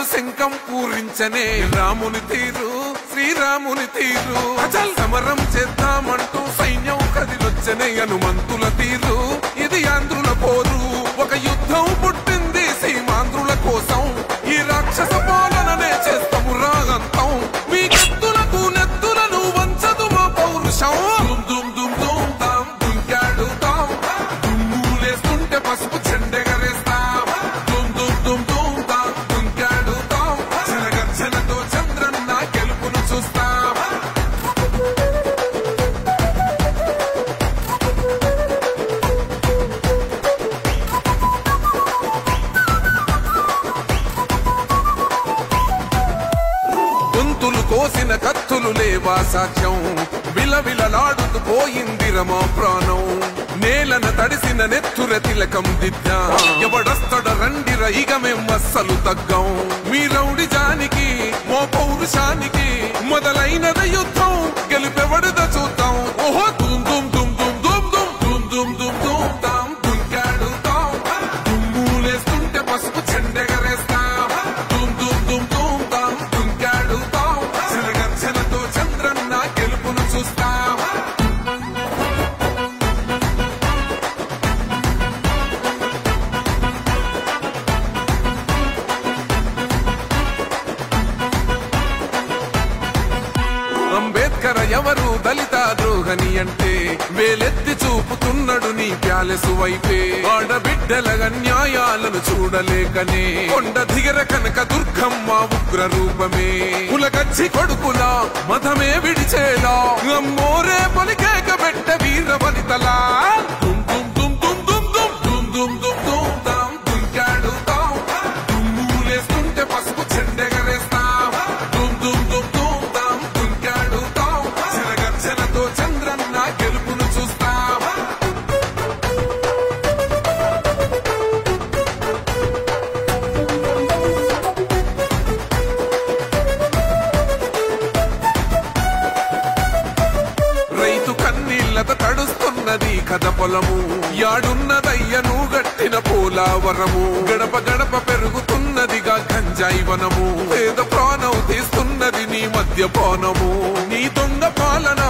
రావణుడు శంఖం పూరించనే రాముని తీరు శ్రీరాముని తీరు అచల్ సమరం చేద్దామంటూ సైన్యం కదిలొచ్చనే హనుమంతుల తీరు ఇది ఆంధ్రుల పోరు ఒక యుద్ధం పుట్టింది సీమాంధ్రుల కోసం ఈ రాక్షస పాలననే చేస్తాము రాగంతం మీ కత్తులకు నెత్తులను వంచదు మా పౌరుషం దుమ్ దుమ్ దుమ్ తాం దుంకాడుతాం దుమ్ములేస్తుంటే పసుపు చెండెగరేస్తాం దుమ్ దుమ్ దుమ్ దుమ్ తాం దుంకాడుతాం జనగర్జనతో చంద్రన్న గెలుపును చూస్తాం గొంతులు కోసిన కత్తులు లేవా సాక్ష్యం విలవిలలాడుతూ పోయింది రమా ప్రాణం నేలన తడిసిన నెత్తుర తిలకం దిద్దా ఎవడొస్తడ రండిర ఇక మేం అస్సలు తగ్గం మీ రౌడి జానికి మో పౌరుషానికి మొదలైనద యుద్ధం గెలుపెవడద చూద్దాం ఓహో దుమ్ దుమ్ దుమ్ దుమ్ దుమ్ దుమ్ దుమ్ దుమ్ దుమ్ తాం దుంకాడుతాం దుమ్ములేస్తుంటే పసుపు చెండెగరేస్తాం దుమ్ దుమ్ దుమ్ దుమ్ తాం దుంకాడుతాం జనగర్జనతో చంద్రన్న గెలుపును చూస్తాం అంబేద్కర్ ఎవరు దళిత ద్రోహని అంటే వేలెత్తి చూపుతున్నాడు నీ ప్యాలెసు వైపే ఆడబిడ్డల న్యాయాలను చూడలేకనే కొండ దిగర కనక దుర్గమ్మ ఉగ్ర రూపమే కులగచ్చి కొడుకులా మతమే విడిచేలా అమ్మోరే పలికేక పెట్ట వీర వనితలా దుమ్ దుమ్ దుమ్ దుమ్ దుమ్ దుమ్ దుమ్ దుమ్ దుమ్ దుమ్ తాం దుంకాడుతాం దుమ్ములేస్తుంటే పసుపు చెండెగరేస్తాం దుమ్ దుమ్ దుమ్ దుమ్ తాం దుంకాడుతాం జనగర్జనతో చంద్రన్న గెలుపును చూస్తాం రైతు కన్నీళ్లతో తడుస్తున్నది కథ పొలము యాడున్నదయ్యను గట్టిన పోలావరము గడప గడప పెరుగుతున్నదిగా గంజాయి వనము పేద ప్రాణం తీస్తున్నది నీ మద్యపానము నీ దొంగ పాలన